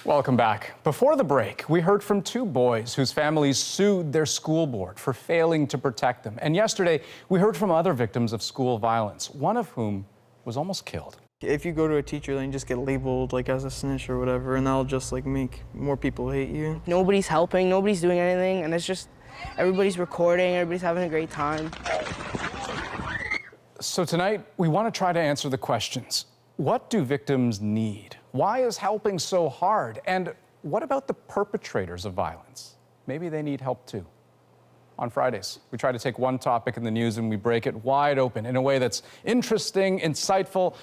Welcome back. Before the break, we heard from two boys whose families sued their school board for failing to protect them. And yesterday, we heard from other victims of school violence, one of whom was almost killed. If you go to a teacher, then you just get labeled like as a snitch or whatever, and that'll just like make more people hate you. Nobody's helping, nobody's doing anything, and it's just everybody's recording, everybody's having a great time. So tonight, we want to try to answer the questions. What do victims need? Why is helping so hard? And what about the perpetrators of violence? Maybe they need help too. On Fridays, we try to take one topic in the news and we break it wide open in a way that's interesting, insightful,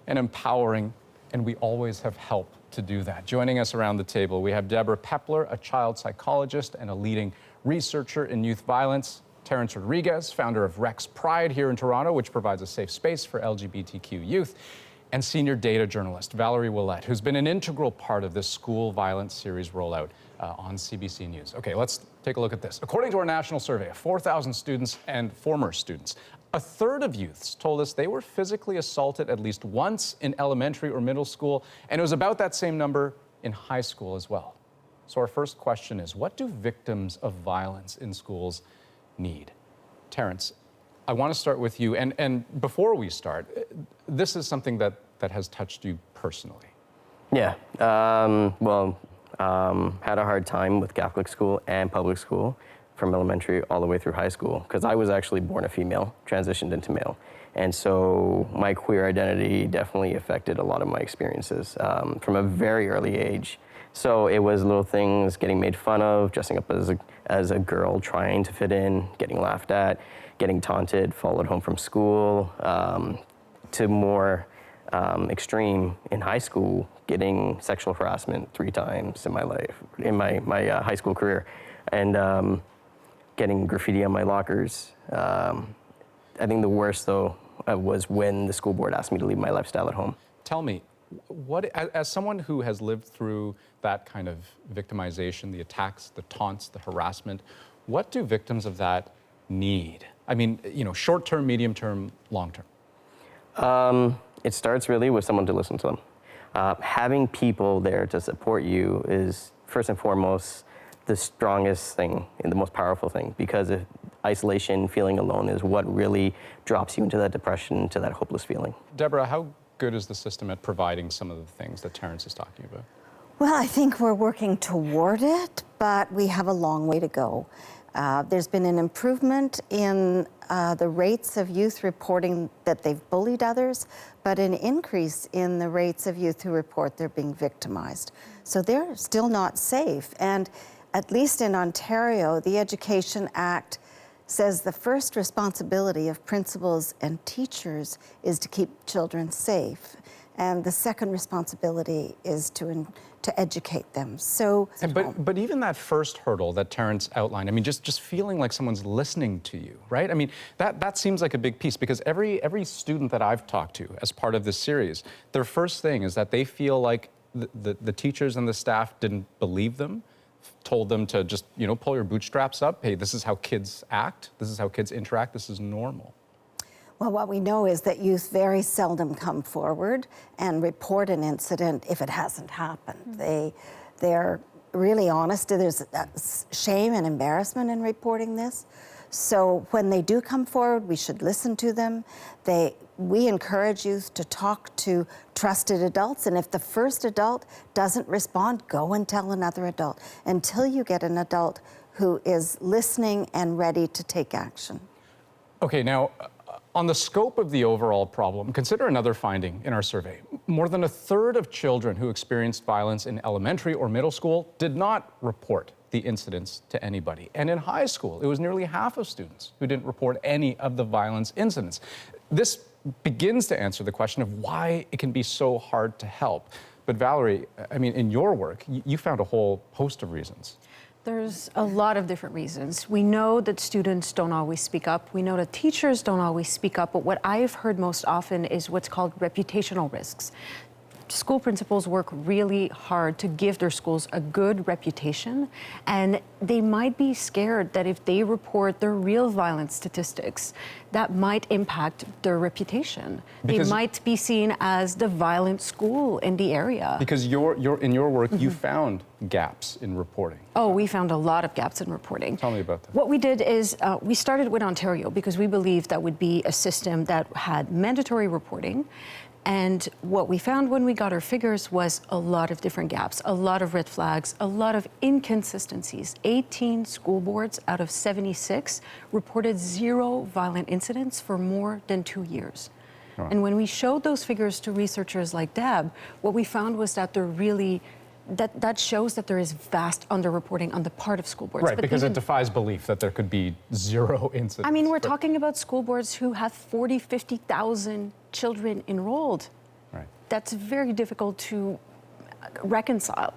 and empowering, and we always have help to do that. Joining us around the table, we have Deborah Pepler, a child psychologist and a leading researcher in youth violence, Terrence Rodriguez, founder of Rex Pride here in Toronto, which provides a safe space for LGBTQ youth, and senior data journalist Valerie Willette, who's been an integral part of this school violence series rollout on CBC News. Okay, let's take a look at this. According to our national survey of 4,000 students and former students, a third of youths told us they were physically assaulted at least once in elementary or middle school, and it was about that same number in high school as well. So our first question is, what do victims of violence in schools need? Terrence, I want to start with you, and before we start, this is something that has touched you personally. Yeah, had a hard time with Catholic school and public school from elementary all the way through high school, because I was actually born a female, transitioned into male. And so my queer identity definitely affected a lot of my experiences from a very early age. So it was little things, getting made fun of, dressing up as a girl, trying to fit in, getting laughed at, getting taunted, followed home from school, to more extreme in high school, getting sexual harassment 3 times in my life, in my high school career, and getting graffiti on my lockers. I think the worst, though, was when the school board asked me to leave my lifestyle at home. Tell me, what, as someone who has lived through that kind of victimization, the attacks, the taunts, the harassment, what do victims of that need? I mean, you know, short-term, medium-term, long-term. It starts really with someone to listen to them. Having people there to support you is, first and foremost, the strongest thing and the most powerful thing, because if isolation, feeling alone is what really drops you into that depression, into that hopeless feeling. Deborah, how good is the system at providing some of the things that Terrence is talking about? Well, I think we're working toward it, but we have a long way to go. There's been an improvement in the rates of youth reporting that they've bullied others, but an increase in the rates of youth who report they're being victimized. So they're still not safe. And at least in Ontario, the Education Act says the first responsibility of principals and teachers is to keep children safe. And the second responsibility is to educate them. So, but even that first hurdle that Terrence outlined, I mean, just feeling like someone's listening to you, right? I mean, that seems like a big piece, because every student that I've talked to as part of this series, their first thing is that they feel like the teachers and the staff didn't believe them, told them to just, you know, pull your bootstraps up. Hey, this is how kids act. This is how kids interact. This is normal. Well, what we know is that youth very seldom come forward and report an incident if it hasn't happened. They're really honest. There's shame and embarrassment in reporting this. So when they do come forward, we should listen to them. We encourage youth to talk to trusted adults, and if the first adult doesn't respond, go and tell another adult until you get an adult who is listening and ready to take action. Okay, now, on the scope of the overall problem, consider another finding in our survey. More than a third of children who experienced violence in elementary or middle school did not report the incidents to anybody. And in high school, it was nearly half of students who didn't report any of the violence incidents. This begins to answer the question of why it can be so hard to help. But Valerie, I mean, in your work, you found a whole host of reasons. There's a lot of different reasons. We know that students don't always speak up. We know that teachers don't always speak up. But what I've heard most often is what's called reputational risks. school principals work really hard to give their schools a good reputation, and they might be scared that if they report their real violence statistics, that might impact their reputation. Because they might be seen as the violent school in the area. Because in your work, you found gaps in reporting. Oh, we found a lot of gaps in reporting. Tell me about that. What we did is we started with Ontario because we believed that would be a system that had mandatory reporting. And what we found when we got our figures was a lot of different gaps, a lot of red flags, a lot of inconsistencies. 18 school boards out of 76 reported 0 violent incidents for more than 2 years. Right. And when we showed those figures to researchers like Deb, what we found was that they're really that shows that there is vast underreporting on the part of school boards. Right, But because even, it defies belief that there could be 0 incidents. I mean, we're talking about school boards who have 40, 50,000 children enrolled. Right. That's very difficult to reconcile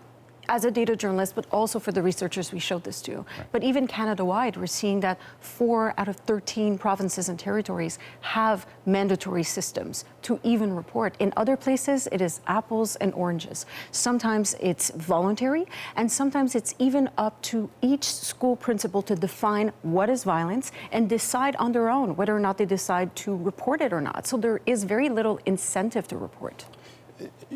as a data journalist, but also for the researchers we showed this to. Right. But even Canada-wide, we're seeing that 4 out of 13 provinces and territories have mandatory systems to even report. In other places, it is apples and oranges. Sometimes it's voluntary, and sometimes it's even up to each school principal to define what is violence and decide on their own whether or not they decide to report it or not. So there is very little incentive to report.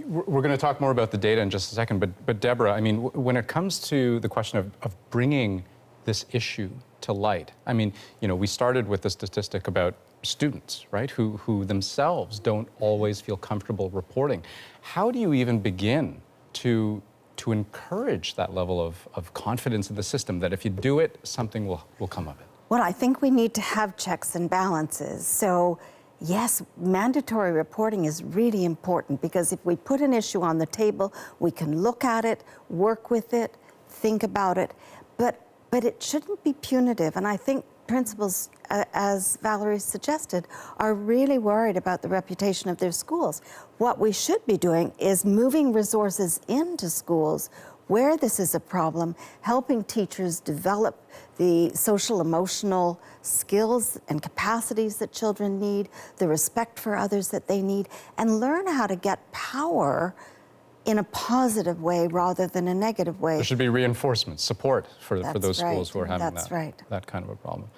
We're going to talk more about the data in just a second, but Deborah, I mean, when it comes to the question of bringing this issue to light, I mean, you know, we started with the statistic about students, right, who themselves don't always feel comfortable reporting. How do you even begin to encourage that level of confidence in the system that if you do it, something will come of it? Well, I think we need to have checks and balances. So, yes, mandatory reporting is really important because if we put an issue on the table, we can look at it, work with it, think about it, but it shouldn't be punitive. And I think principals, as Valerie suggested, are really worried about the reputation of their schools. What we should be doing is moving resources into schools where this is a problem, helping teachers develop the social emotional skills and capacities that children need, the respect for others that they need, and learn how to get power in a positive way rather than a negative way. There should be reinforcement, support for those schools who are having that kind of a problem.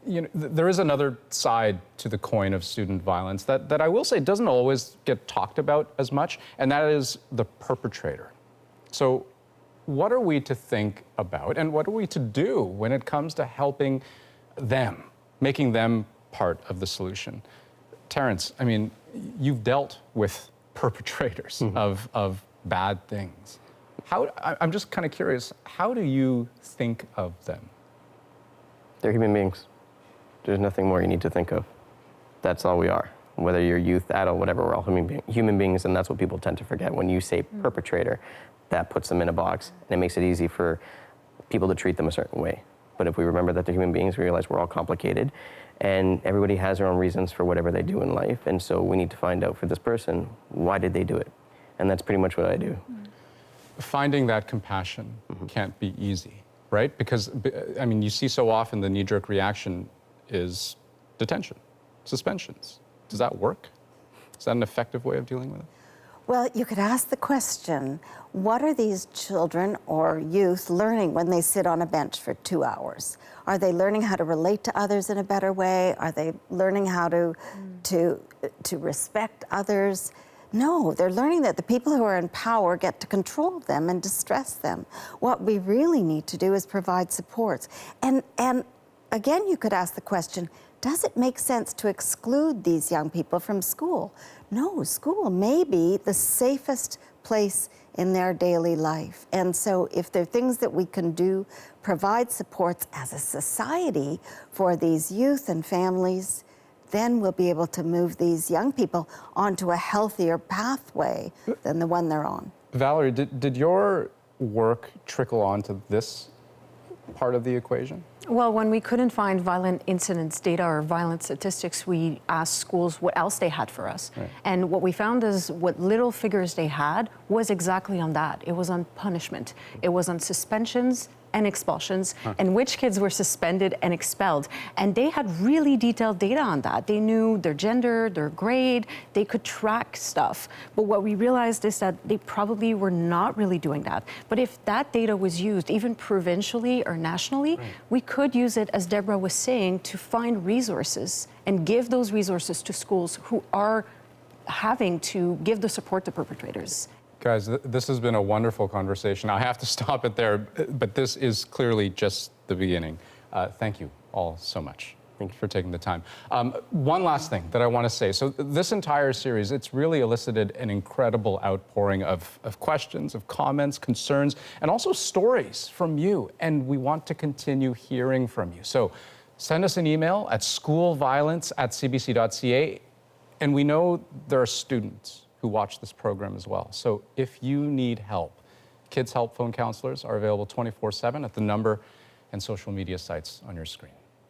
You know, there is another side to the coin of student violence that I will say doesn't always get talked about as much, and that is the perpetrator. So what are we to think about and what are we to do when it comes to helping them, making them part of the solution? Terrence, I mean, you've dealt with perpetrators of bad things. I'm just kind of curious, how do you think of them? They're human beings. There's nothing more you need to think of. That's all we are. Whether you're youth, adult, whatever, we're all human beings, and that's what people tend to forget. When you say perpetrator, that puts them in a box, and it makes it easy for people to treat them a certain way. But if we remember that they're human beings, we realize we're all complicated, and everybody has their own reasons for whatever they do in life, and so we need to find out for this person, why did they do it? And that's pretty much what I do. Finding that compassion can't be easy, right? Because, I mean, you see so often the knee-jerk reaction is detention, suspensions. Does that work? Is that an effective way of dealing with it? Well, you could ask the question, what are these children or youth learning when they sit on a bench for 2 hours? Are they learning how to relate to others in a better way? Are they learning how to respect others? No, they're learning that the people who are in power get to control them and distress them. What we really need to do is provide supports. And again, you could ask the question, does it make sense to exclude these young people from school? No, school may be the safest place in their daily life. And so if there are things that we can do, provide supports as a society for these youth and families, then we'll be able to move these young people onto a healthier pathway than the one they're on. Valerie, did your work trickle on to this part of the equation? Well, when we couldn't find violent incidents data or violent statistics, we asked schools what else they had for us. Right. And what we found is what little figures they had was exactly on that. It was on punishment. It was on suspensions and expulsions, and which kids were suspended and expelled. And they had really detailed data on that. They knew their gender, their grade, they could track stuff. But what we realized is that they probably were not really doing that. But if that data was used, even provincially or nationally, we could use it, as Deborah was saying, to find resources and give those resources to schools who are having to give the support to perpetrators. Guys, this has been a wonderful conversation. I have to stop it there, but this is clearly just the beginning. Thank you all so much. Thank you for taking the time. One last thing that I want to say. So this entire series, it's really elicited an incredible outpouring of questions, of comments, concerns, and also stories from you. And we want to continue hearing from you. So send us an email at schoolviolence@cbc.ca. And we know there are students who watch this program as well. So if you need help, Kids Help phone counselors are available 24/7 at the number and social media sites on your screen.